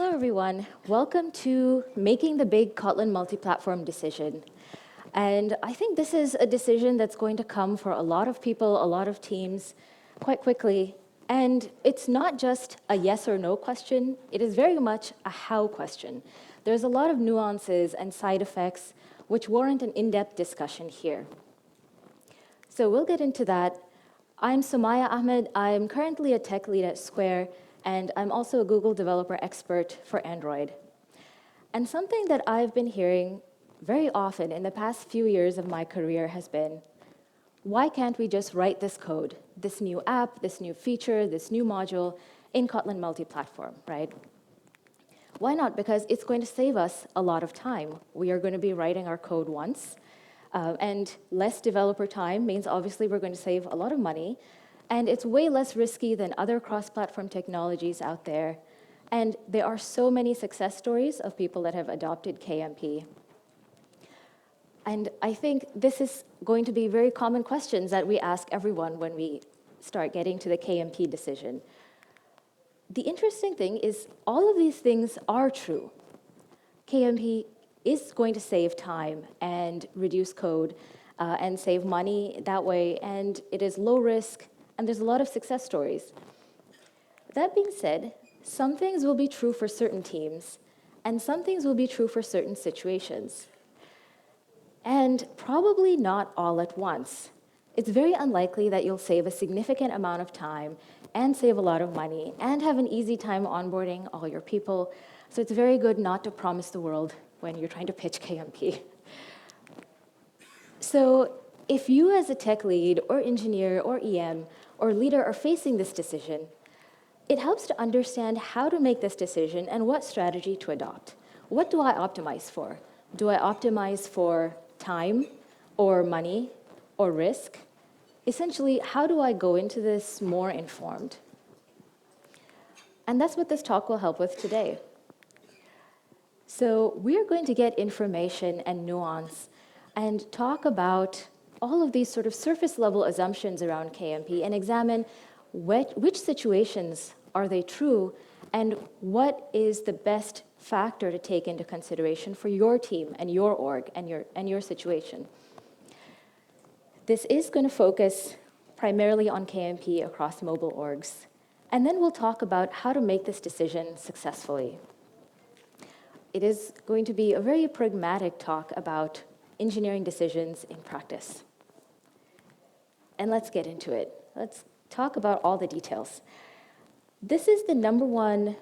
Hello, everyone. Welcome to making the big Kotlin multi-platform decision. And I think this is a decision that's going to come for a lot of people, a lot of teams, quite quickly. And it's not just a yes or no question. It is very much a how question. There's a lot of nuances and side effects which warrant an in-depth discussion here. So we'll get into that. I'm Sumayyah Ahmed. I'm currently a tech lead at Square, and I'm also a Google developer expert for Android. And something that I've been hearing very often in the past few years of my career has been, why can't we just write this code, this new app, this new feature, this new module in Kotlin Multiplatform, right? Why not? Because it's going to save us a lot of time. We are going to be writing our code once, and less developer time means obviously we're going to save a lot of money, and it's way less risky than other cross-platform technologies out there. And there are so many success stories of people that have adopted KMP. And I think this is going to be very common questions that we ask everyone when we start getting to the KMP decision. The interesting thing is all of these things are true. KMP is going to save time and reduce code and save money that way, and it is low risk, and there's a lot of success stories. That being said, some things will be true for certain teams, and some things will be true for certain situations. And probably not all at once. It's very unlikely that you'll save a significant amount of time and save a lot of money and have an easy time onboarding all your people. So it's very good not to promise the world when you're trying to pitch KMP. So if you as a tech lead or engineer or EM or leader are facing this decision, it helps to understand how to make this decision and what strategy to adopt. What do I optimize for? Do I optimize for time or money or risk? Essentially, how do I go into this more informed? And that's what this talk will help with today. So we're going to get information and nuance and talk about all of these sort of surface level assumptions around KMP and examine which situations are they true and what is the best factor to take into consideration for your team and your org and your situation. This is going to focus primarily on KMP across mobile orgs. And then we'll talk about how to make this decision successfully. It is going to be a very pragmatic talk about engineering decisions in practice. And let's get into it. Let's talk about all the details. This is the number one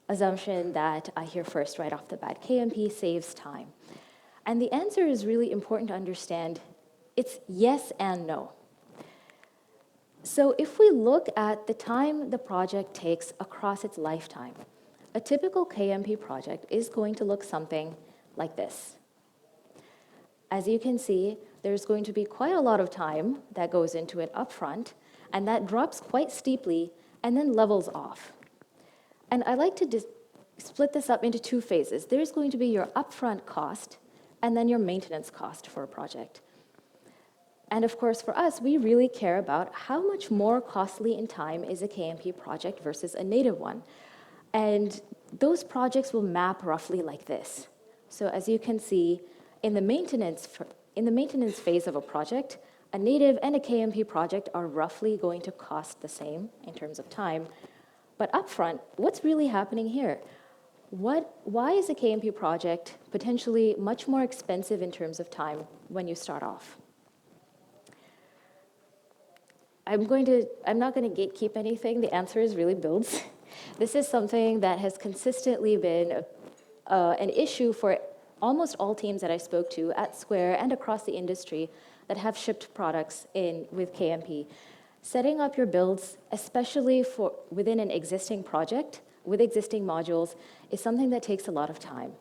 assumption that I hear first right off the bat. KMP saves time. And the answer is really important to understand. It's yes and no. So if we look at the time the project takes across its lifetime, a typical KMP project is going to look something like this. As you can see, there's going to be quite a lot of time that goes into it upfront, and that drops quite steeply and then levels off. And I like to split this up into two phases. There's going to be your upfront cost and then your maintenance cost for a project. And of course, for us, we really care about how much more costly in time is a KMP project versus a native one. And those projects will map roughly like this. So as you can see, in the maintenance phase of a project, a native and a KMP project are roughly going to cost the same in terms of time. But upfront, what's really happening here? Why is a KMP project potentially much more expensive in terms of time when you start off? I'm not going to gatekeep anything. The answer is really builds. This is something that has consistently been an issue for almost all teams that I spoke to at Square and across the industry that have shipped products with KMP. Setting up your builds, especially within an existing project with existing modules, is something that takes a lot of time.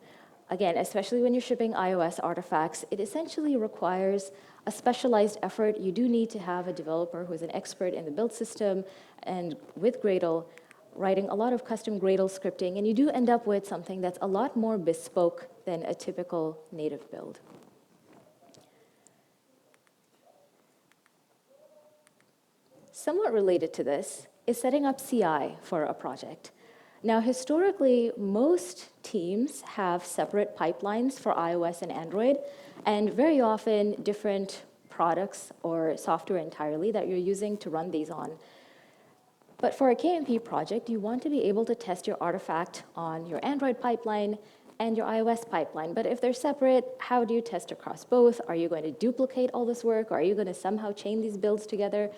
Again, especially when you're shipping iOS artifacts, it essentially requires a specialized effort. You do need to have a developer who is an expert in the build system and with Gradle, writing a lot of custom Gradle scripting, and you do end up with something that's a lot more bespoke than a typical native build. Somewhat related to this is setting up CI for a project. Now, historically, most teams have separate pipelines for iOS and Android, and very often different products or software entirely that you're using to run these on. But for a KMP project, you want to be able to test your artifact on your Android pipeline and your iOS pipeline. But if they're separate, how do you test across both? Are you going to duplicate all this work? Or are you going to somehow chain these builds together?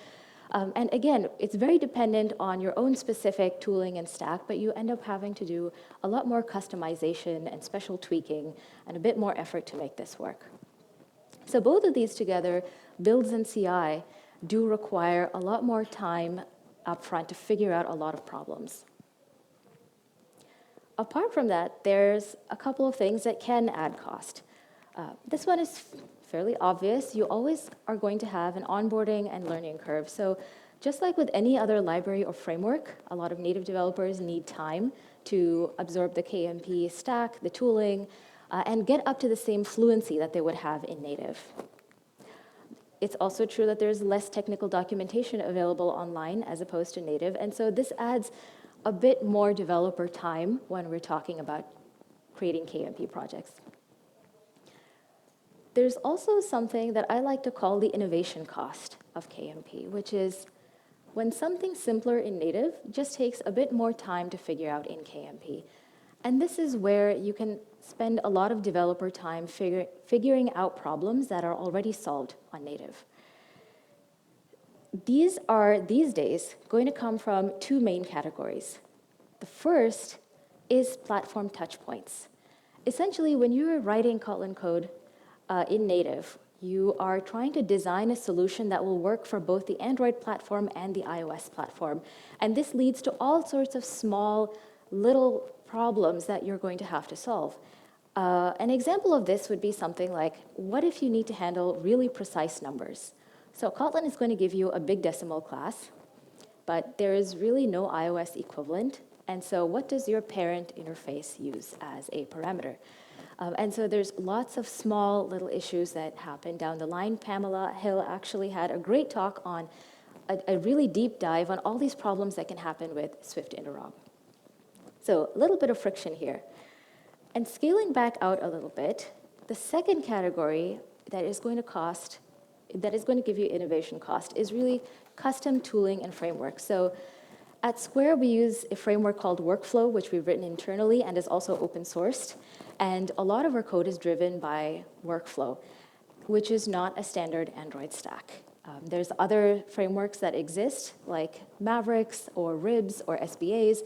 And again, it's very dependent on your own specific tooling and stack, but you end up having to do a lot more customization and special tweaking and a bit more effort to make this work. So both of these together, builds and CI, do require a lot more time upfront to figure out a lot of problems. Apart from that, there's a couple of things that can add cost. This one is fairly obvious. You always are going to have an onboarding and learning curve. So just like with any other library or framework, a lot of native developers need time to absorb the KMP stack, the tooling, and get up to the same fluency that they would have in native. It's also true that there's less technical documentation available online as opposed to native, and so this adds a bit more developer time when we're talking about creating KMP projects. There's also something that I like to call the innovation cost of KMP, which is when something simpler in native just takes a bit more time to figure out in KMP. And this is where you can spend a lot of developer time figuring out problems that are already solved on native. These are, these days, going to come from two main categories. The first is platform touchpoints. Essentially, when you're writing Kotlin code in native, you are trying to design a solution that will work for both the Android platform and the iOS platform. And this leads to all sorts of small, little problems that you're going to have to solve. An example of this would be something like, what if you need to handle really precise numbers? So Kotlin is going to give you a big decimal class, but there is really no iOS equivalent. And so what does your parent interface use as a parameter? And so there's lots of small little issues that happen down the line. Pamela Hill actually had a great talk on a really deep dive on all these problems that can happen with Swift interop. So a little bit of friction here. And scaling back out a little bit, the second category that is going to give you innovation cost is really custom tooling and framework. So at Square, we use a framework called Workflow, which we've written internally and is also open sourced. And a lot of our code is driven by Workflow, which is not a standard Android stack. There's other frameworks that exist, like Mavericks or Ribs or SBAs,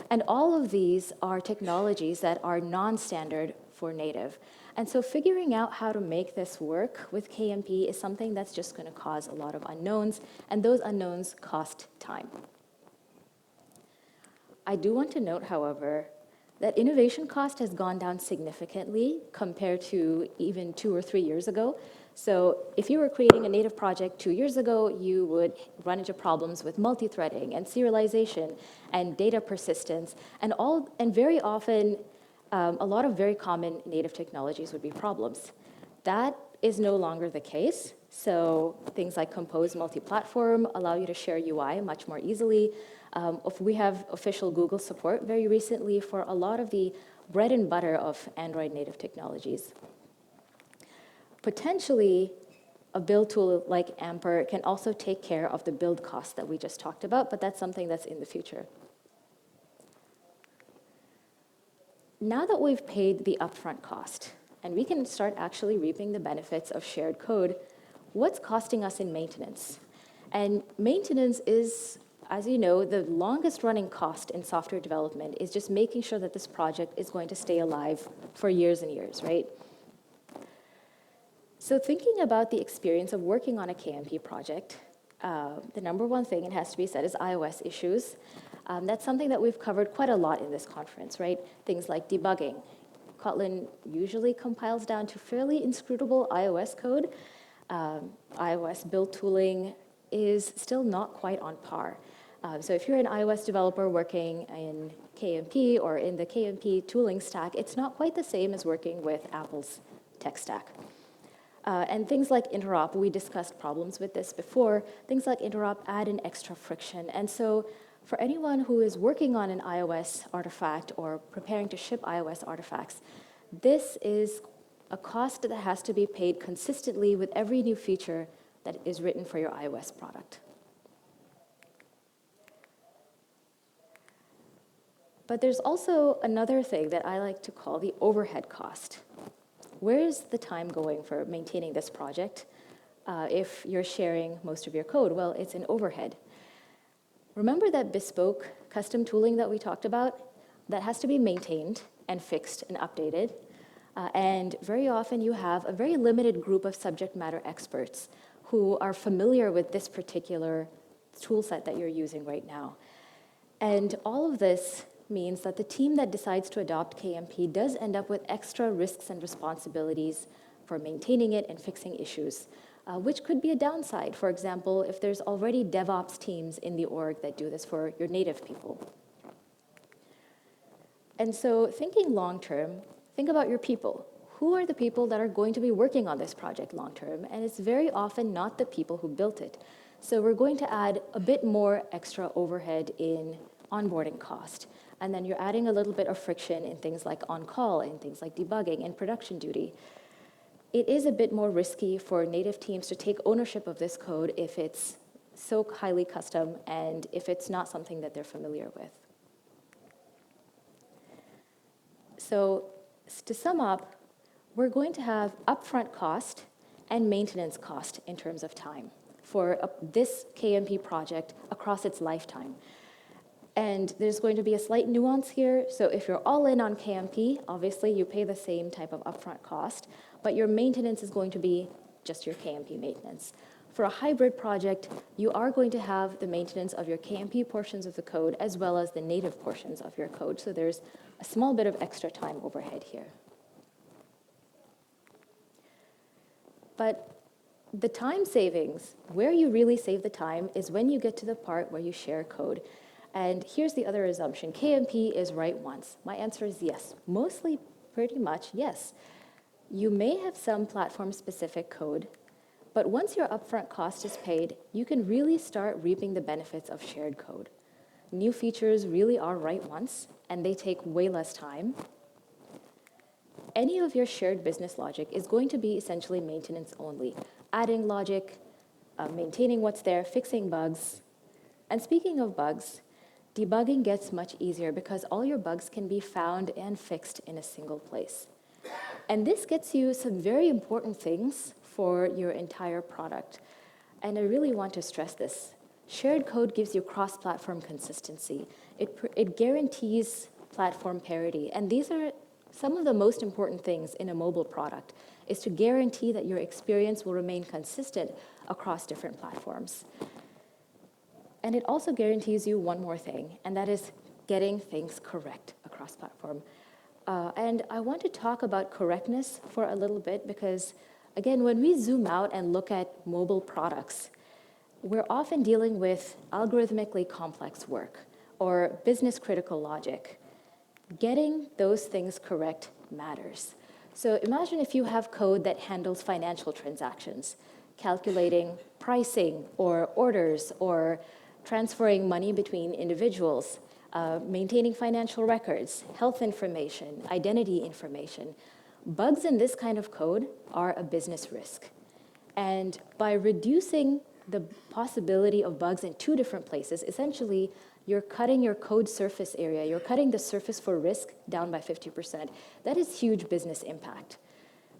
and all of these are technologies that are non-standard for native. And so figuring out how to make this work with KMP is something that's just going to cause a lot of unknowns, and those unknowns cost time. I do want to note, however, that innovation cost has gone down significantly compared to even 2 or 3 years ago. So if you were creating a native project 2 years ago, you would run into problems with multi-threading and serialization and data persistence, and very often, a lot of very common native technologies would be problems. That is no longer the case. So things like Compose Multiplatform allow you to share UI much more easily. We have official Google support very recently for a lot of the bread and butter of Android native technologies. Potentially, a build tool like Amper can also take care of the build cost that we just talked about, but that's something that's in the future. Now that we've paid the upfront cost, and we can start actually reaping the benefits of shared code, what's costing us in maintenance? And maintenance is, as you know, the longest running cost in software development is just making sure that this project is going to stay alive for years and years, right? So thinking about the experience of working on a KMP project, the number one thing, it has to be said, is iOS issues. That's something that we've covered quite a lot in this conference, right? Things like debugging. Kotlin usually compiles down to fairly inscrutable iOS code. iOS build tooling is still not quite on par. So if you're an iOS developer working in KMP or in the KMP tooling stack, it's not quite the same as working with Apple's tech stack. And things like interop, we discussed problems with this before. Things like interop add an extra friction. And so For anyone who is working on an iOS artifact or preparing to ship iOS artifacts, this is a cost that has to be paid consistently with every new feature that is written for your iOS product. But there's also another thing that I like to call the overhead cost. Where is the time going for maintaining this project if you're sharing most of your code? Well, it's an overhead. Remember that bespoke custom tooling that we talked about? That has to be maintained and fixed and updated. And very often you have a very limited group of subject matter experts who are familiar with this particular tool set that you're using right now. And all of this means that the team that decides to adopt KMP does end up with extra risks and responsibilities for maintaining it and fixing issues, which could be a downside. For example, if there's already DevOps teams in the org that do this for your native people. And so thinking long-term, think about your people. Who are the people that are going to be working on this project long-term? And it's very often not the people who built it. So we're going to add a bit more extra overhead in onboarding cost. And then you're adding a little bit of friction in things like on-call, in things like debugging and production duty. It is a bit more risky for native teams to take ownership of this code if it's so highly custom and if it's not something that they're familiar with. So to sum up, we're going to have upfront cost and maintenance cost in terms of time for this KMP project across its lifetime. And there's going to be a slight nuance here. So if you're all in on KMP, obviously you pay the same type of upfront cost, but your maintenance is going to be just your KMP maintenance. For a hybrid project, you are going to have the maintenance of your KMP portions of the code as well as the native portions of your code. So there's a small bit of extra time overhead here. But the time savings, where you really save the time is when you get to the part where you share code. And here's the other assumption. KMP is write once. My answer is yes. Mostly, pretty much, yes. You may have some platform-specific code, but once your upfront cost is paid, you can really start reaping the benefits of shared code. New features really are write once, and they take way less time. Any of your shared business logic is going to be essentially maintenance only. Adding logic, maintaining what's there, fixing bugs. And speaking of bugs, debugging gets much easier because all your bugs can be found and fixed in a single place. And this gets you some very important things for your entire product. And I really want to stress this. Shared code gives you cross-platform consistency. It guarantees platform parity. And these are some of the most important things in a mobile product, is to guarantee that your experience will remain consistent across different platforms. And it also guarantees you one more thing, and that is getting things correct across platform. And I want to talk about correctness for a little bit because, again, when we zoom out and look at mobile products, we're often dealing with algorithmically complex work or business-critical logic. Getting those things correct matters. So imagine if you have code that handles financial transactions, calculating pricing or orders or transferring money between individuals, maintaining financial records, health information, identity information. Bugs in this kind of code are a business risk. And by reducing the possibility of bugs in two different places, essentially, you're cutting your code surface area, you're cutting the surface for risk down by 50%. That is huge business impact.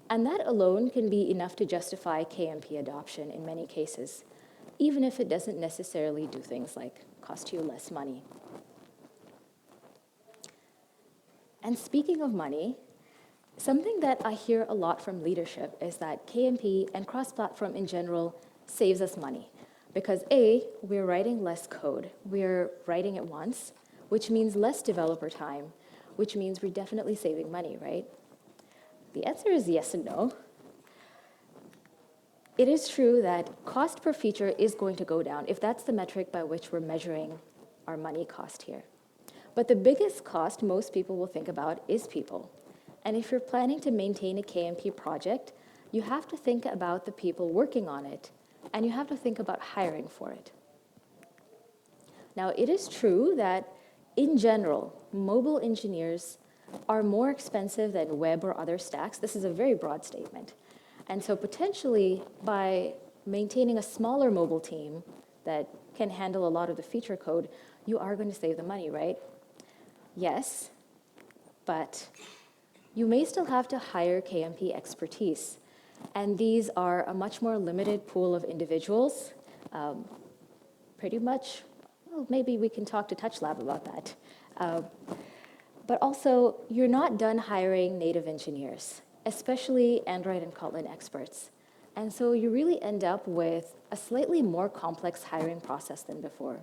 And that alone can be enough to justify KMP adoption in many cases, even if it doesn't necessarily do things like cost you less money. And speaking of money, something that I hear a lot from leadership is that KMP and cross-platform in general saves us money. Because A, we're writing less code. We're writing it once, which means less developer time, which means we're definitely saving money, right? The answer is yes and no. It is true that cost per feature is going to go down if that's the metric by which we're measuring our money cost here. But the biggest cost most people will think about is people. And if you're planning to maintain a KMP project, you have to think about the people working on it, and you have to think about hiring for it. Now, it is true that in general, mobile engineers are more expensive than web or other stacks. This is a very broad statement. And so potentially by maintaining a smaller mobile team that can handle a lot of the feature code, you are going to save the money, right? Yes, but you may still have to hire KMP expertise. And these are a much more limited pool of individuals. Pretty much, well, maybe we can talk to TouchLab about that. But also, you're not done hiring native engineers, especially Android and Kotlin experts. And so you really end up with a slightly more complex hiring process than before.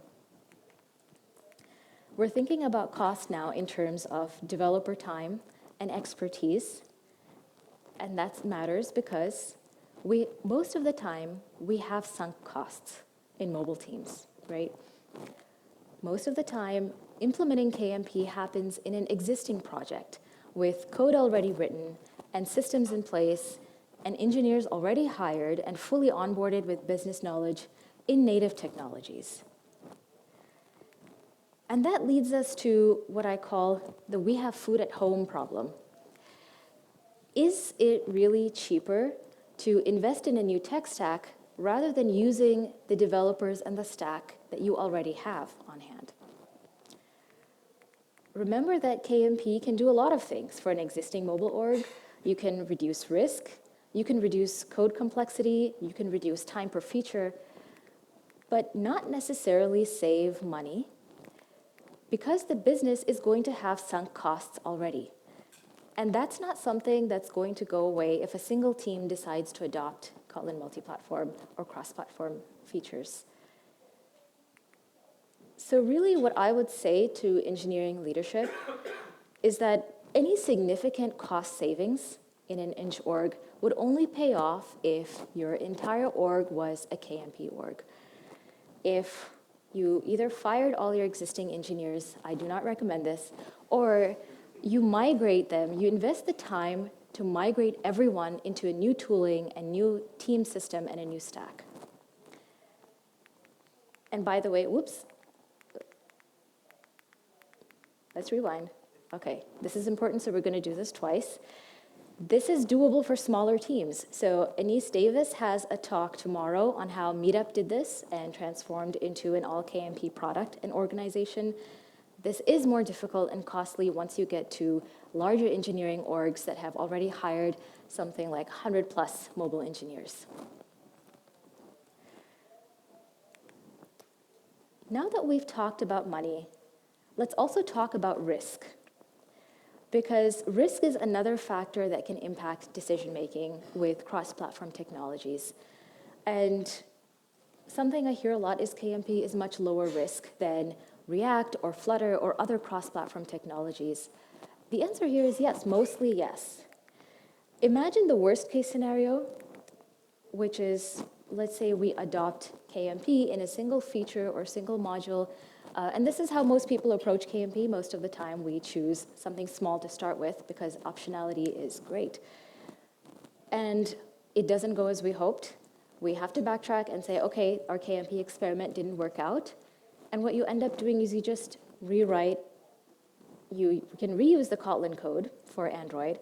We're thinking about cost now in terms of developer time and expertise, and that matters because most of the time we have sunk costs in mobile teams, right? Most of the time, implementing KMP happens in an existing project with code already written and systems in place and engineers already hired and fully onboarded with business knowledge in native technologies. And that leads us to what I call the we have food at home problem. Is it really cheaper to invest in a new tech stack rather than using the developers and the stack that you already have on hand? Remember that KMP can do a lot of things for an existing mobile org. You can reduce risk, you can reduce code complexity, you can reduce time per feature, but not necessarily save money because the business is going to have sunk costs already. And that's not something that's going to go away if a single team decides to adopt Kotlin Multiplatform or cross-platform features. So really what I would say to engineering leadership is that any significant cost savings in an eng org would only pay off if your entire org was a KMP org. If you either fired all your existing engineers, I do not recommend this, or you migrate them, you invest the time to migrate everyone into a new tooling, a new team system, and a new stack. And by the way, whoops, let's rewind. Okay, this is important, so we're going to do this twice. This is doable for smaller teams. So Anise Davis has a talk tomorrow on how Meetup did this and transformed into an all KMP product and organization. This is more difficult and costly once you get to larger engineering orgs that have already hired something like 100 plus mobile engineers. Now that we've talked about money, let's also talk about risk. Because risk is another factor that can impact decision-making with cross-platform technologies. And something I hear a lot is KMP is much lower risk than React or Flutter or other cross-platform technologies. The answer here is yes, mostly yes. Imagine the worst-case scenario, which is, let's say we adopt KMP in a single feature or single module. And this is how most people approach KMP. Most of the time, we choose something small to start with because optionality is great. And it doesn't go as we hoped. We have to backtrack and say, okay, our KMP experiment didn't work out. And what you end up doing is you just rewrite. You can reuse the Kotlin code for Android.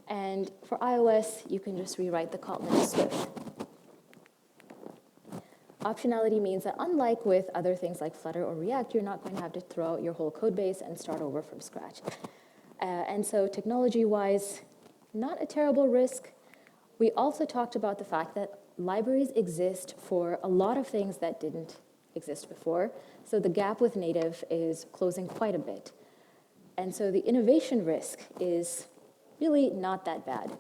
And for iOS, you can just rewrite the Kotlin Swift. Optionality means that unlike with other things like Flutter or React, you're not going to have to throw out your whole code base and start over from scratch. And so technology-wise, not a terrible risk. We also talked about the fact that libraries exist for a lot of things that didn't exist before. So the gap with native is closing quite a bit. And so the innovation risk is really not that bad.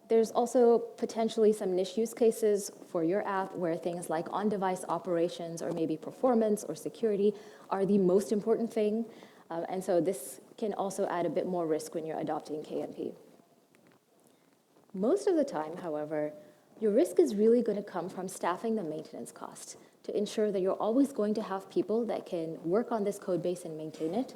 There's also potentially some niche use cases for your app where things like on-device operations or maybe performance or security are the most important thing. And so this can also add a bit more risk when you're adopting KMP. Most of the time, however, your risk is really going to come from staffing the maintenance cost to ensure that you're always going to have people that can work on this code base and maintain it.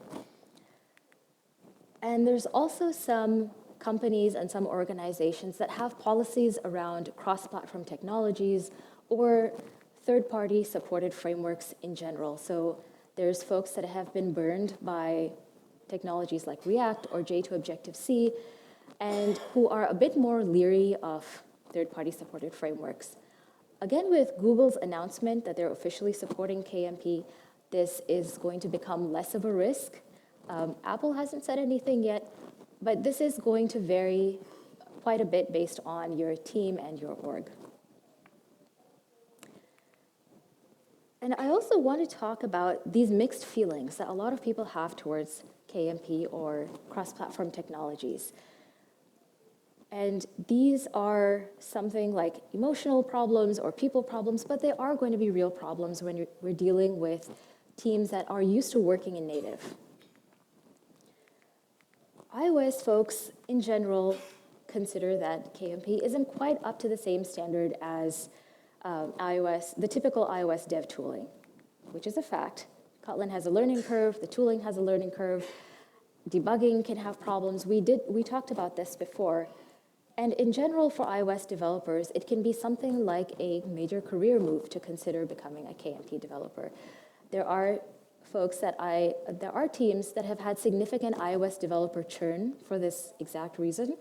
And there's also some companies and some organizations that have policies around cross-platform technologies or third-party supported frameworks in general. So there's folks that have been burned by technologies like React or J2 Objective-C, and who are a bit more leery of third-party supported frameworks. Again, with Google's announcement that they're officially supporting KMP, this is going to become less of a risk. Apple hasn't said anything yet, but this is going to vary quite a bit based on your team and your org. And I also want to talk about these mixed feelings that a lot of people have towards KMP or cross-platform technologies. And these are something like emotional problems or people problems, but they are going to be real problems when we're dealing with teams that are used to working in native. iOS folks, in general, consider that KMP isn't quite up to the same standard as the typical iOS dev tooling, which is a fact. Kotlin has a learning curve, the tooling has a learning curve, debugging can have problems. We talked about this before. And in general, for iOS developers, it can be something like a major career move to consider becoming a KMP developer. There are teams that have had significant iOS developer churn for this exact reason.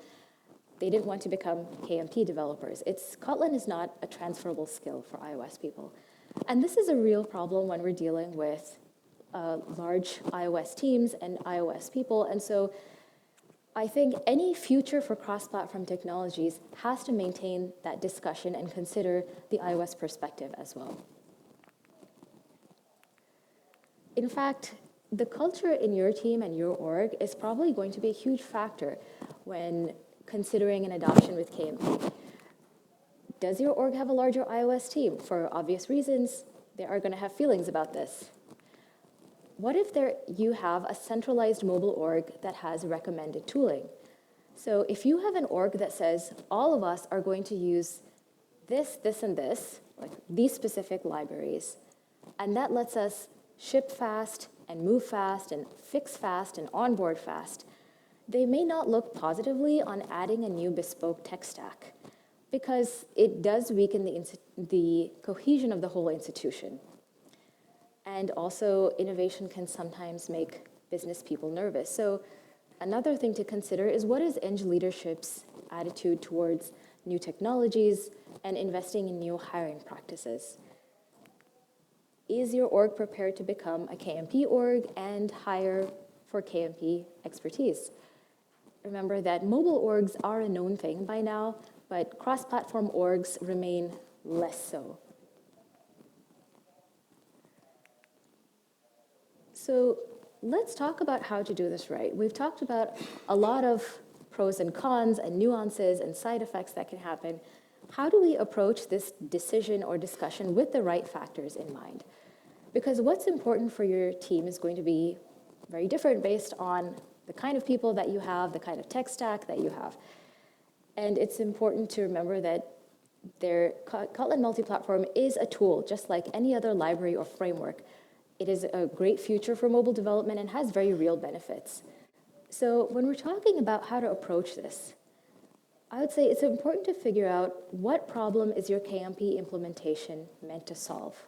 They didn't want to become KMP developers. Kotlin is not a transferable skill for iOS people. And this is a real problem when we're dealing with large iOS teams and iOS people. And so I think any future for cross-platform technologies has to maintain that discussion and consider the iOS perspective as well. In fact, the culture in your team and your org is probably going to be a huge factor when considering an adoption with KMP. Does your org have a larger iOS team? For obvious reasons, they are going to have feelings about this. What if you have a centralized mobile org that has recommended tooling? So if you have an org that says, all of us are going to use this, this, and this, like these specific libraries, and that lets us ship fast and move fast and fix fast and onboard fast, they may not look positively on adding a new bespoke tech stack because it does weaken the cohesion of the whole institution. And also, innovation can sometimes make business people nervous. So another thing to consider is what is Eng leadership's attitude towards new technologies and investing in new hiring practices? Is your org prepared to become a KMP org and hire for KMP expertise? Remember that mobile orgs are a known thing by now, but cross-platform orgs remain less so. So let's talk about how to do this right. We've talked about a lot of pros and cons and nuances and side effects that can happen. How do we approach this decision or discussion with the right factors in mind? Because what's important for your team is going to be very different based on the kind of people that you have, the kind of tech stack that you have. And it's important to remember that Kotlin Multiplatform is a tool, just like any other library or framework. It is a great future for mobile development and has very real benefits. So when we're talking about how to approach this, I would say it's important to figure out what problem is your KMP implementation meant to solve.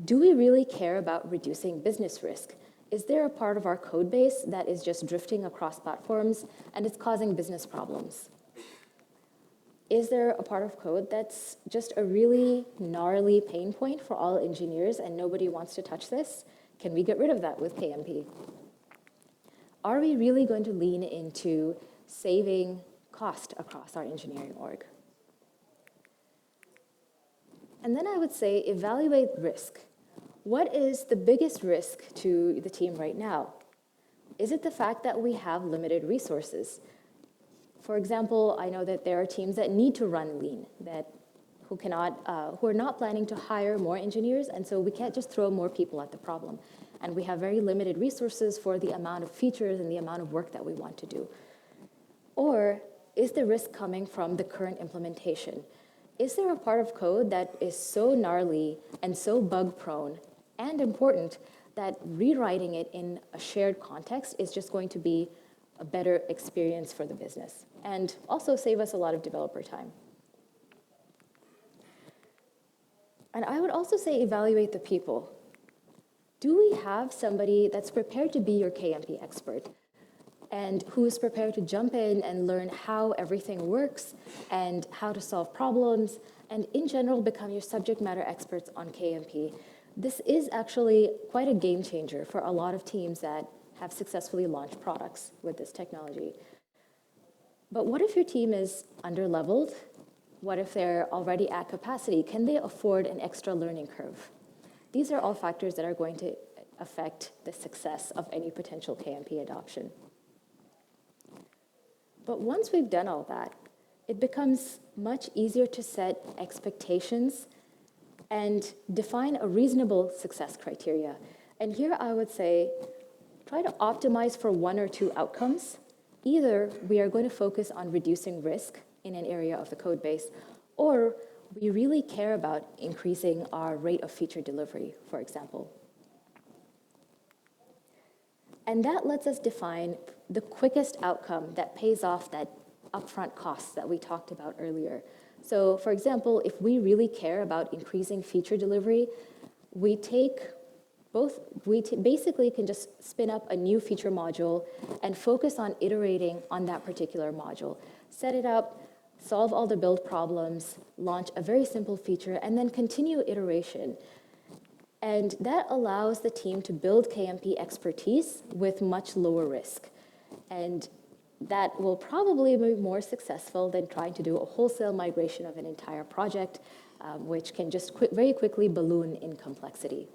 Do we really care about reducing business risk? Is there a part of our code base that is just drifting across platforms and it's causing business problems? Is there a part of code that's just a really gnarly pain point for all engineers and nobody wants to touch this? Can we get rid of that with KMP? Are we really going to lean into saving cost across our engineering org? And then I would say evaluate risk. What is the biggest risk to the team right now? Is it the fact that we have limited resources? For example, I know that there are teams that need to run lean, who are not planning to hire more engineers, and so we can't just throw more people at the problem. And we have very limited resources for the amount of features and the amount of work that we want to do. Or is the risk coming from the current implementation? Is there a part of code that is so gnarly and so bug-prone and important that rewriting it in a shared context is just going to be a better experience for the business and also save us a lot of developer time? And I would also say evaluate the people. Do we have somebody that's prepared to be your KMP expert and who is prepared to jump in and learn how everything works and how to solve problems and in general become your subject matter experts on KMP? This is actually quite a game changer for a lot of teams that have successfully launched products with this technology. But what if your team is underleveled? What if they're already at capacity? Can they afford an extra learning curve? These are all factors that are going to affect the success of any potential KMP adoption. But once we've done all that, it becomes much easier to set expectations and define a reasonable success criteria. And here I would say, try to optimize for one or two outcomes. Either we are going to focus on reducing risk in an area of the code base, or we really care about increasing our rate of feature delivery, for example. And that lets us define the quickest outcome that pays off that upfront costs that we talked about earlier. So for example, if we really care about increasing feature delivery, we basically can just spin up a new feature module and focus on iterating on that particular module. Set it up, solve all the build problems, launch a very simple feature, and then continue iteration. And that allows the team to build KMP expertise with much lower risk. And that will probably be more successful than trying to do a wholesale migration of an entire project, which can just very quickly balloon in complexity.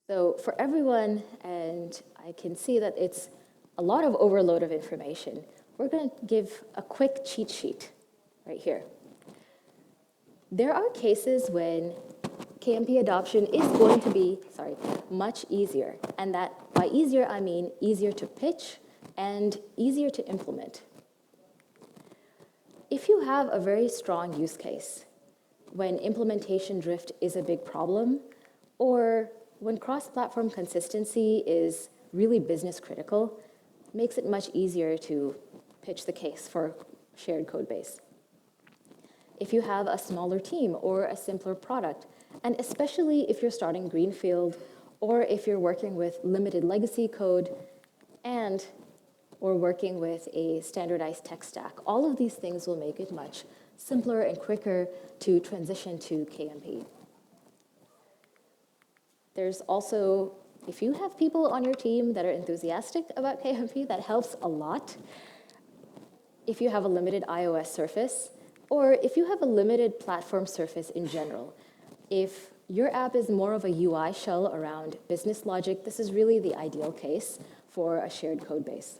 So for everyone, and I can see that it's a lot of overload of information, we're going to give a quick cheat sheet right here. There are cases when KMP adoption is going to be, much easier. And that by easier, I mean easier to pitch and easier to implement. If you have a very strong use case, when implementation drift is a big problem, or when cross-platform consistency is really business critical, it makes it much easier to pitch the case for shared code base. If you have a smaller team or a simpler product, and especially if you're starting greenfield or if you're working with limited legacy code or working with a standardized tech stack, all of these things will make it much simpler and quicker to transition to KMP. There's also, if you have people on your team that are enthusiastic about KMP, that helps a lot. If you have a limited iOS surface, or if you have a limited platform surface in general, if your app is more of a UI shell around business logic, this is really the ideal case for a shared code base.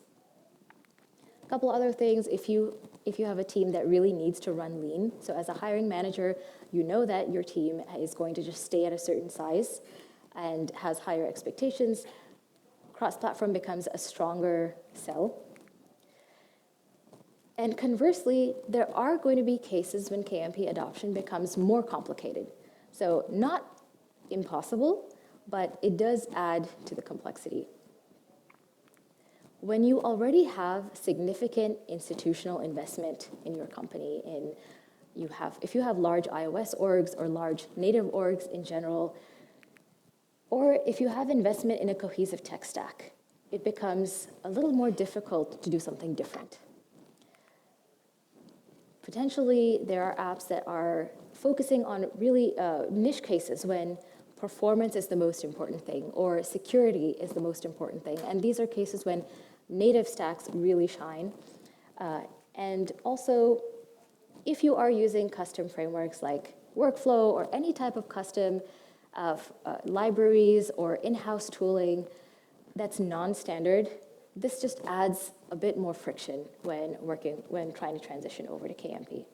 A couple other things, if you have a team that really needs to run lean, so as a hiring manager, you know that your team is going to just stay at a certain size and has higher expectations, cross-platform becomes a stronger sell. And conversely, there are going to be cases when KMP adoption becomes more complicated. So not impossible, but it does add to the complexity. When you already have significant institutional investment in your company, if you have large iOS orgs or large native orgs in general, or if you have investment in a cohesive tech stack, it becomes a little more difficult to do something different. Potentially, there are apps that are focusing on really niche cases when performance is the most important thing or security is the most important thing. And these are cases when native stacks really shine. And also, if you are using custom frameworks like workflow or any type of custom libraries or in-house tooling that's non-standard, this just adds a bit more friction when trying to transition over to KMP.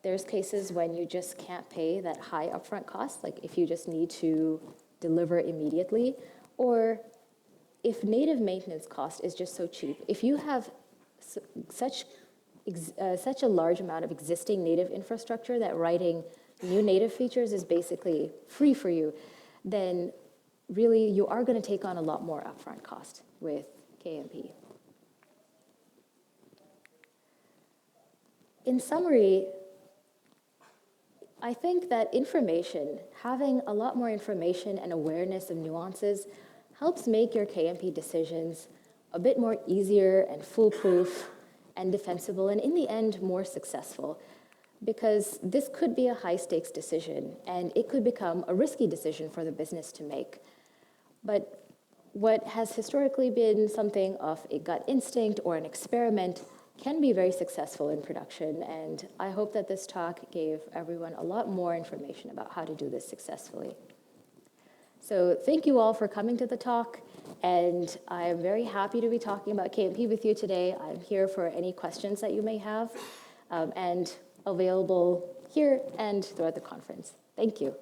There's cases when you just can't pay that high upfront cost, like if you just need to deliver immediately, or if native maintenance cost is just so cheap. If you have such a large amount of existing native infrastructure that writing new native features is basically free for you, then really you are going to take on a lot more upfront cost with KMP. In summary, I think that information, having a lot more information and awareness of nuances, helps make your KMP decisions a bit more easier and foolproof and defensible, and in the end, more successful. Because this could be a high stakes decision, and it could become a risky decision for the business to make. But what has historically been something of a gut instinct or an experiment can be very successful in production, and I hope that this talk gave everyone a lot more information about how to do this successfully. So thank you all for coming to the talk, and I'm very happy to be talking about KMP with you today. I'm here for any questions that you may have, and available here and throughout the conference. Thank you.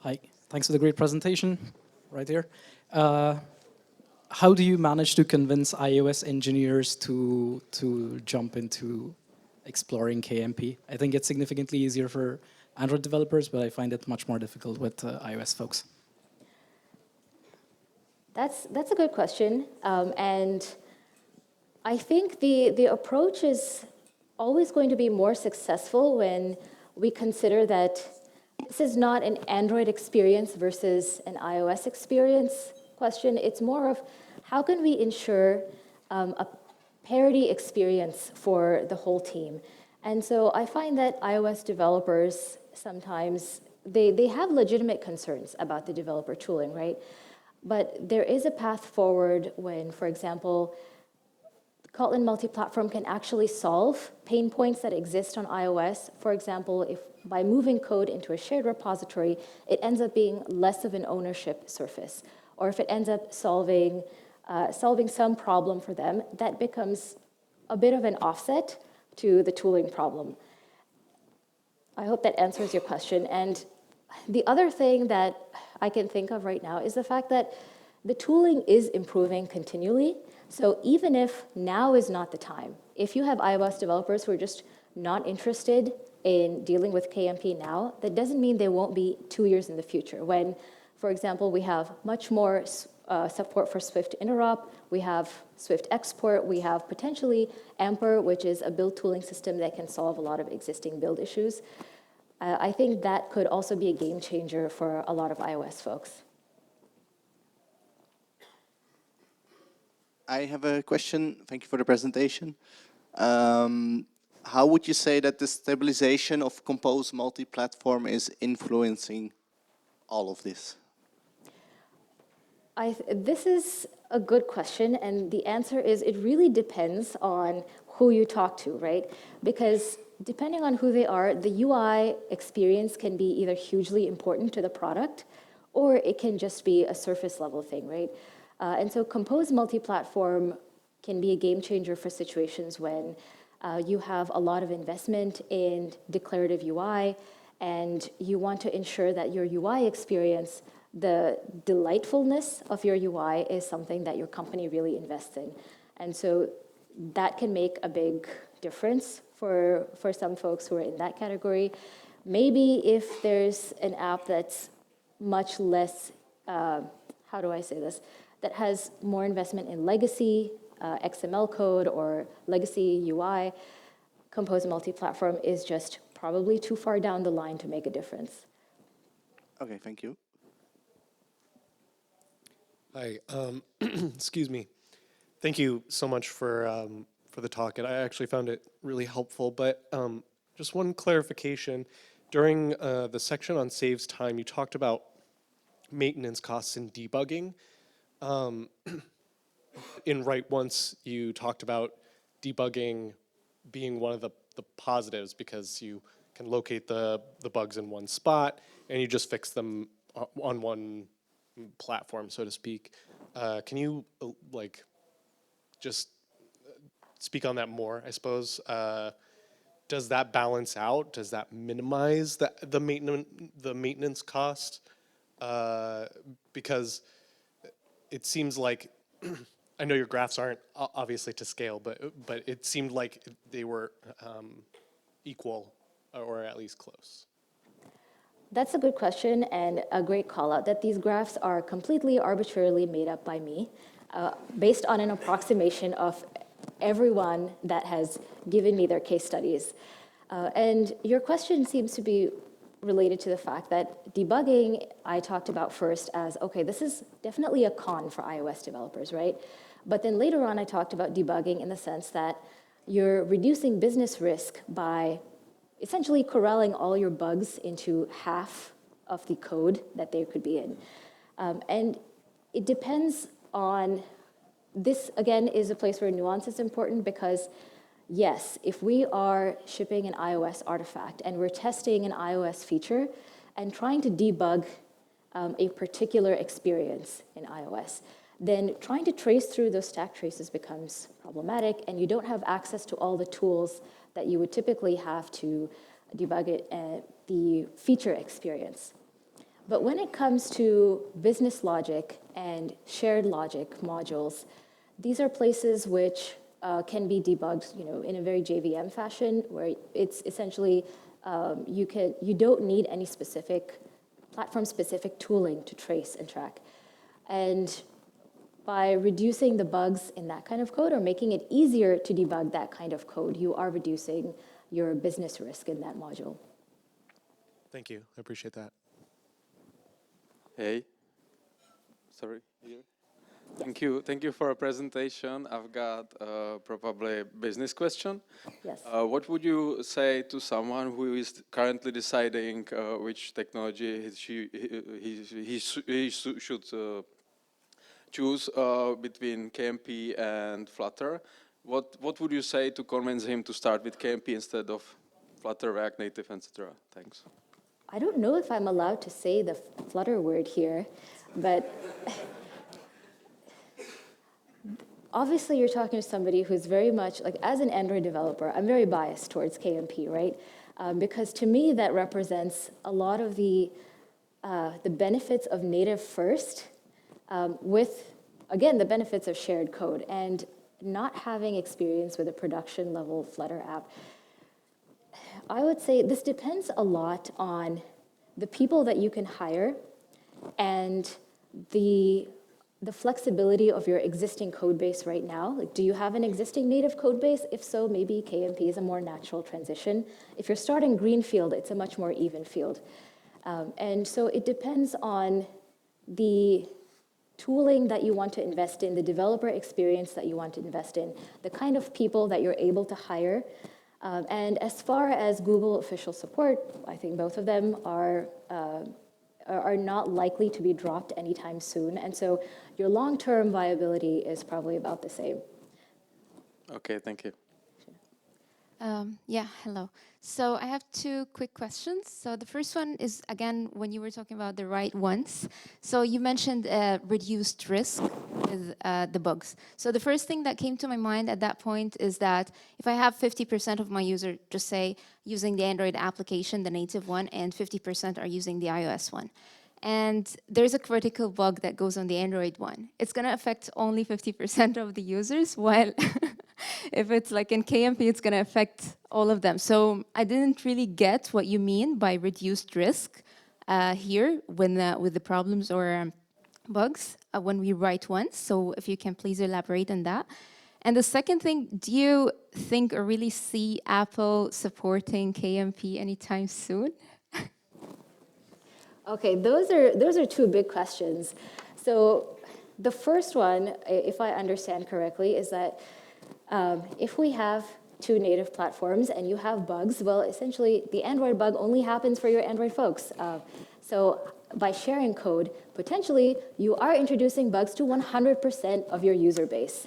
Hi, thanks for the great presentation right here. How do you manage to convince iOS engineers to jump into exploring KMP? I think it's significantly easier for Android developers, but I find it much more difficult with iOS folks. That's a good question, and I think the approach is always going to be more successful when we consider that this is not an Android experience versus an iOS experience question. It's more of how can we ensure a parity experience for the whole team. And so I find that iOS developers sometimes, they have legitimate concerns about the developer tooling, right? But there is a path forward when, for example, Kotlin Multiplatform can actually solve pain points that exist on iOS. For example, if by moving code into a shared repository, it ends up being less of an ownership surface. Or if it ends up solving some problem for them, that becomes a bit of an offset to the tooling problem. I hope that answers your question. And the other thing that I can think of right now is the fact that the tooling is improving continually. So even if now is not the time, if you have iOS developers who are just not interested in dealing with KMP now, that doesn't mean they won't be 2 years in the future when, for example, we have much more support for Swift interop, we have Swift export, we have potentially Amper, which is a build tooling system that can solve a lot of existing build issues. I think that could also be a game changer for a lot of iOS folks. I have a question. Thank you for the presentation. How would you say that the stabilization of Compose multi-platform is influencing all of this? This is a good question, and the answer is it really depends on who you talk to, right? Because depending on who they are, the UI experience can be either hugely important to the product, or it can just be a surface level thing, right? And so Compose multi-platform can be a game changer for situations when you have a lot of investment in declarative UI, and you want to ensure that your UI experience, the delightfulness of your UI is something that your company really invests in. And so that can make a big difference for some folks who are in that category. Maybe if there's an app that's much less, how do I say this, that has more investment in legacy XML code or legacy UI, Compose multi-platform is just probably too far down the line to make a difference. Okay, thank you. Hi, excuse me. Thank you so much for the talk, and I actually found it really helpful. But just one clarification: during the section on saves time, you talked about maintenance costs and debugging. In Write Once, you talked about debugging being one of the positives because you can locate the bugs in one spot and you just fix them on one platform, so to speak. Can you just speak on that more, I suppose? Does that balance out? Does that minimize the maintenance cost? Because it seems like I know your graphs aren't obviously to scale, but it seemed like they were equal or at least close. That's a good question and a great call out that these graphs are completely arbitrarily made up by me based on an approximation of everyone that has given me their case studies. And your question seems to be related to the fact that debugging, I talked about first as, okay, this is definitely a con for iOS developers, right? But then later on, I talked about debugging in the sense that you're reducing business risk by essentially corralling all your bugs into half of the code that they could be in. And it depends on, this again is a place where nuance is important because yes, if we are shipping an iOS artifact and we're testing an iOS feature and trying to debug a particular experience in iOS, then trying to trace through those stack traces becomes problematic and you don't have access to all the tools that you would typically have to debug it, the feature experience. But when it comes to business logic and shared logic modules, these are places which can be debugged, in a very JVM fashion, where it's essentially you don't need any specific platform-specific tooling to trace and track, and by reducing the bugs in that kind of code or making it easier to debug that kind of code, you are reducing your business risk in that module. Thank you. I appreciate that. Hey. Sorry. Here. Thank you for a presentation. I've got probably a business question. Yes. What would you say to someone who is currently deciding which technology he should choose between KMP and Flutter? What would you say to convince him to start with KMP instead of Flutter, React Native, etc.? Thanks. I don't know if I'm allowed to say the Flutter word here, but obviously you're talking to somebody who's very much, like as an Android developer, I'm very biased towards KMP, right? Because to me that represents a lot of the benefits of native first with, again, the benefits of shared code and not having experience with a production level Flutter app. I would say this depends a lot on the people that you can hire and the flexibility of your existing code base right now. Like, do you have an existing native code base? If so, maybe KMP is a more natural transition. If you're starting greenfield, it's a much more even field. And so it depends on the tooling that you want to invest in, the developer experience that you want to invest in, the kind of people that you're able to hire. And as far as Google official support, I think both of them are not likely to be dropped anytime soon. And so your long-term viability is probably about the same. Okay, thank you. Yeah, hello. So I have two quick questions. So the first one is, again, when you were talking about the right ones. So you mentioned reduced risk with the bugs. So the first thing that came to my mind at that point is that if I have 50% of my user, just say, using the Android application, the native one, and 50% are using the iOS one, and there's a critical bug that goes on the Android one, it's going to affect only 50% of the users, while if it's like in KMP, it's going to affect all of them. So I didn't really get what you mean by reduced risk here when with the problems or bugs when we write once. So if you can please elaborate on that. And the second thing, do you think or really see Apple supporting KMP anytime soon? Okay, those are two big questions. So the first one, if I understand correctly, is that if we have two native platforms and you have bugs, well, essentially the Android bug only happens for your Android folks. So by sharing code, potentially you are introducing bugs to 100% of your user base.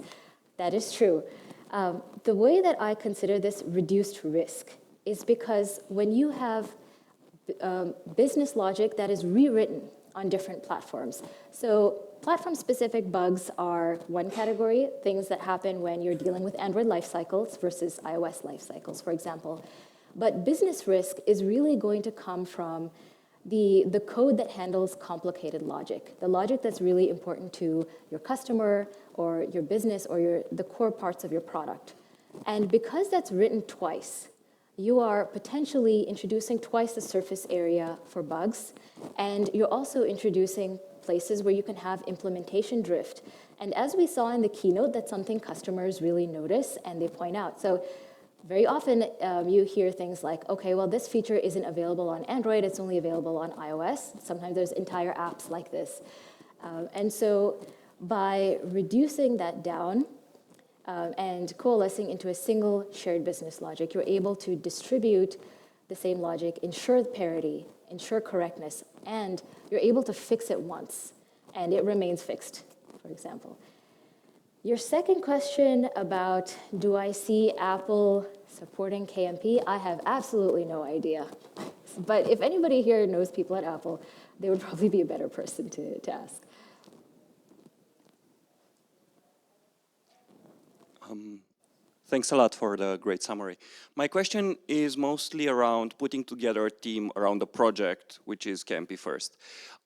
That is true. The way that I consider this reduced risk is because when you have business logic that is rewritten on different platforms. So platform-specific bugs are one category, things that happen when you're dealing with Android lifecycles versus iOS lifecycles, for example. But business risk is really going to come from the code that handles complicated logic, the logic that's really important to your customer or your business or the core parts of your product. And because that's written twice, you are potentially introducing twice the surface area for bugs, and you're also introducing places where you can have implementation drift. And as we saw in the keynote, that's something customers really notice and they point out. So very often you hear things like, okay, well, this feature isn't available on Android, it's only available on iOS. Sometimes there's entire apps like this. And so by reducing that down and coalescing into a single shared business logic, you're able to distribute the same logic, ensure parity, ensure correctness, and you're able to fix it once, and it remains fixed, for example. Your second question about, do I see Apple supporting KMP? I have absolutely no idea. But if anybody here knows people at Apple, they would probably be a better person to ask. Thanks a lot for the great summary. My question is mostly around putting together a team around the project, which is KMP First.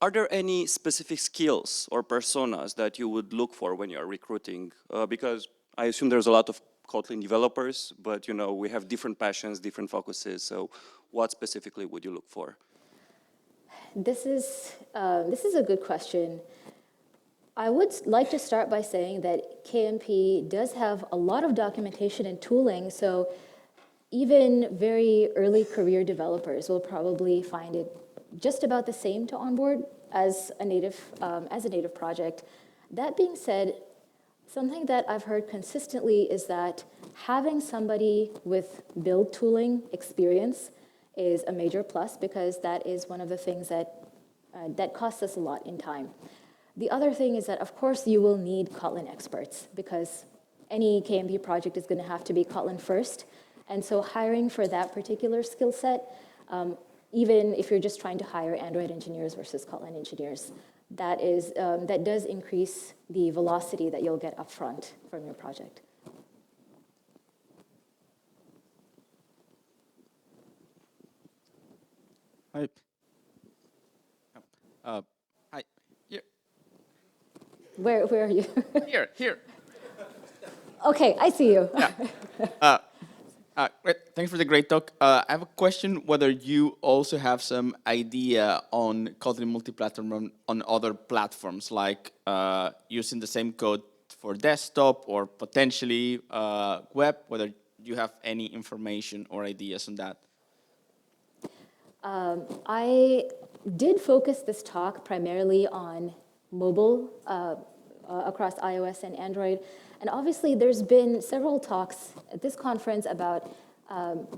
Are there any specific skills or personas that you would look for when you're recruiting? Because I assume there's a lot of Kotlin developers, but you know, we have different passions, different focuses. So what specifically would you look for? This is a good question. I would like to start by saying that KMP does have a lot of documentation and tooling, so even very early career developers will probably find it just about the same to onboard as a native project. That being said, something that I've heard consistently is that having somebody with build tooling experience is a major plus, because that is one of the things that costs us a lot in time. The other thing is that, of course, you will need Kotlin experts, because any KMP project is going to have to be Kotlin first. And so hiring for that particular skill set, even if you're just trying to hire Android engineers versus Kotlin engineers, that does increase the velocity that you'll get upfront from your project. Hi. Hi. Yeah. Where are you? Here. Okay, I see you. Yeah. Great. Thanks for the great talk. I have a question whether you also have some idea on Kotlin Multiplatform on other platforms, like using the same code for desktop or potentially web, whether you have any information or ideas on that. I did focus this talk primarily on mobile across iOS and Android. And obviously, there's been several talks at this conference about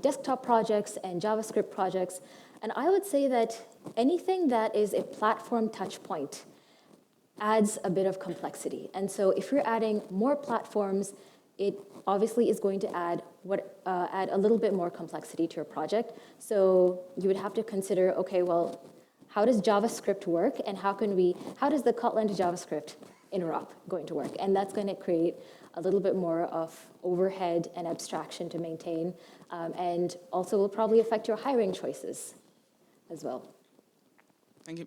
desktop projects and JavaScript projects. And I would say that anything that is a platform touch point adds a bit of complexity. And so if you're adding more platforms, it obviously is going to add a little bit more complexity to your project. So you would have to consider, okay, well, how does JavaScript work, and how does the Kotlin to JavaScript interop going to work? And that's going to create a little bit more of overhead and abstraction to maintain, and also will probably affect your hiring choices as well. Thank you.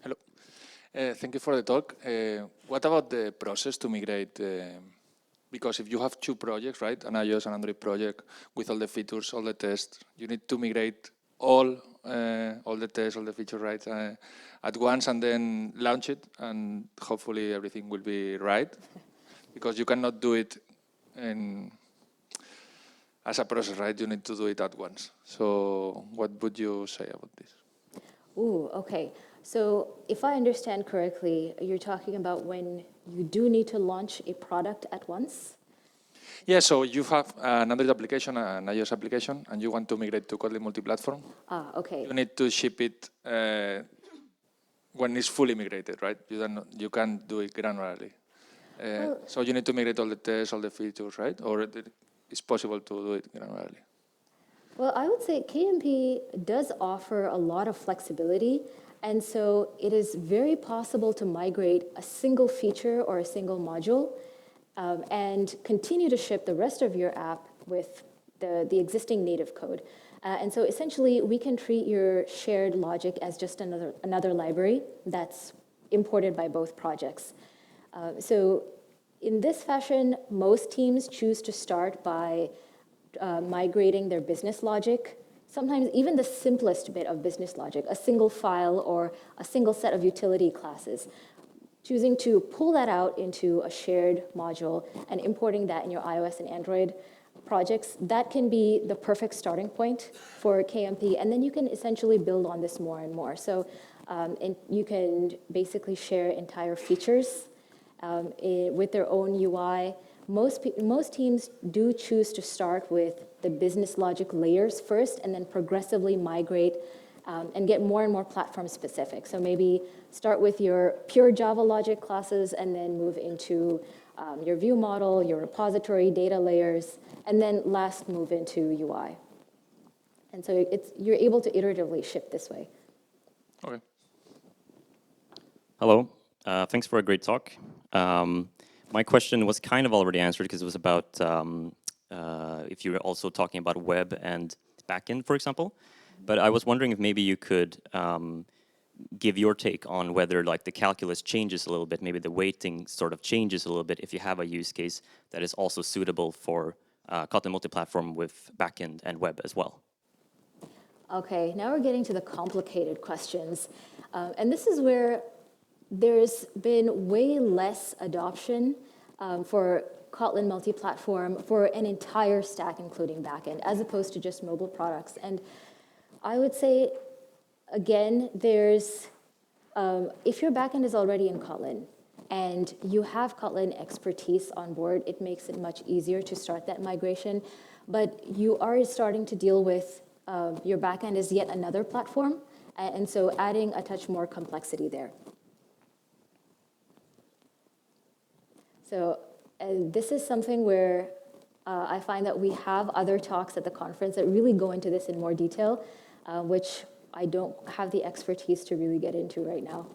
Hello. Thank you for the talk. What about the process to migrate? Because if you have two projects, right, an iOS and Android project with all the features, all the tests, you need to migrate all the tests, all the features, right, at once, and then launch it, and hopefully everything will be right. Because you cannot do it as a process, right? You need to do it at once. So what would you say about this? Ooh, okay. So if I understand correctly, you're talking about when you do need to launch a product at once? Yeah, so you have an Android application, an iOS application, and you want to migrate to Kotlin Multiplatform. Ah, okay. You need to ship it when it's fully migrated, right? You can't do it granularly. So you need to migrate all the tests, all the features, right? Or it's possible to do it granularly. Well, I would say KMP does offer a lot of flexibility, and so it is very possible to migrate a single feature or a single module and continue to ship the rest of your app with the existing native code. And so essentially, we can treat your shared logic as just another library that's imported by both projects. So in this fashion, most teams choose to start by migrating their business logic, sometimes even the simplest bit of business logic, a single file or a single set of utility classes, choosing to pull that out into a shared module and importing that in your iOS and Android projects. That can be the perfect starting point for KMP, and then you can essentially build on this more and more. So and you can basically share entire features with their own UI. Most teams do choose to start with the business logic layers first and then progressively migrate and get more and more platform specific. So maybe start with your pure Java logic classes and then move into your view model, your repository data layers, and then last move into UI. And so you're able to iteratively shift this way. Okay. Hello. Thanks for a great talk. My question was kind of already answered because it was about if you were also talking about web and backend, for example. But I was wondering if maybe you could give your take on whether like the calculus changes a little bit, maybe the weighting sort of changes a little bit if you have a use case that is also suitable for Kotlin Multiplatform with backend and web as well. Okay, now we're getting to the complicated questions. And this is where there's been way less adoption for Kotlin multi-platform for an entire stack, including backend, as opposed to just mobile products. And I would say, again, there's, if your backend is already in Kotlin and you have Kotlin expertise on board, it makes it much easier to start that migration. But you are starting to deal with your backend is yet another platform, and so adding a touch more complexity there. So this is something where I find that we have other talks at the conference that really go into this in more detail, which I don't have the expertise to really get into right now.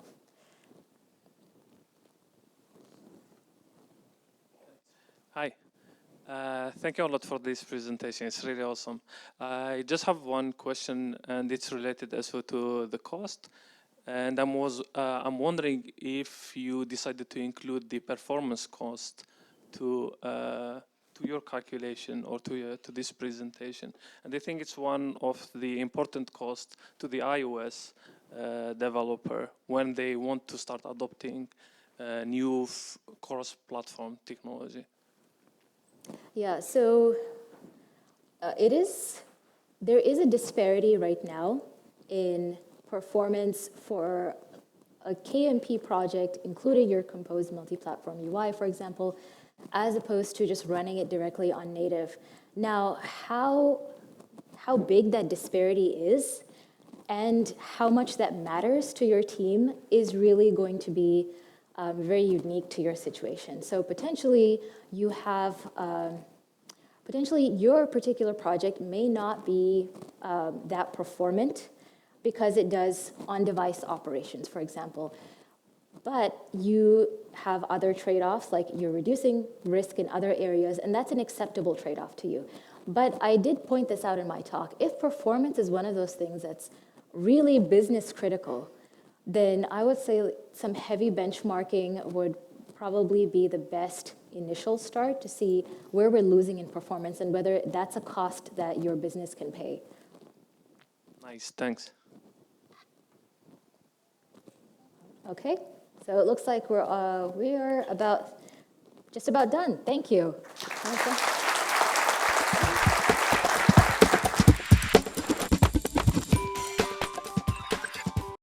Hi. Thank you a lot for this presentation. It's really awesome. I just have one question, and it's related also to the cost. And I'm wondering if you decided to include the performance cost to your calculation or to this presentation. And I think it's one of the important costs to the iOS developer when they want to start adopting new cross-platform technology. Yeah, so there is a disparity right now in performance for a KMP project, including your composed multi-platform UI, for example, as opposed to just running it directly on native. Now, how big that disparity is and how much that matters to your team is really going to be very unique to your situation. So potentially you have, potentially your particular project may not be that performant because it does on-device operations, for example. But you have other trade-offs, like you're reducing risk in other areas, and that's an acceptable trade-off to you. But I did point this out in my talk. If performance is one of those things that's really business critical, then I would say some heavy benchmarking would probably be the best initial start to see where we're losing in performance and whether that's a cost that your business can pay. Nice, thanks. Okay, so it looks like we are just about done. Thank you. Okay.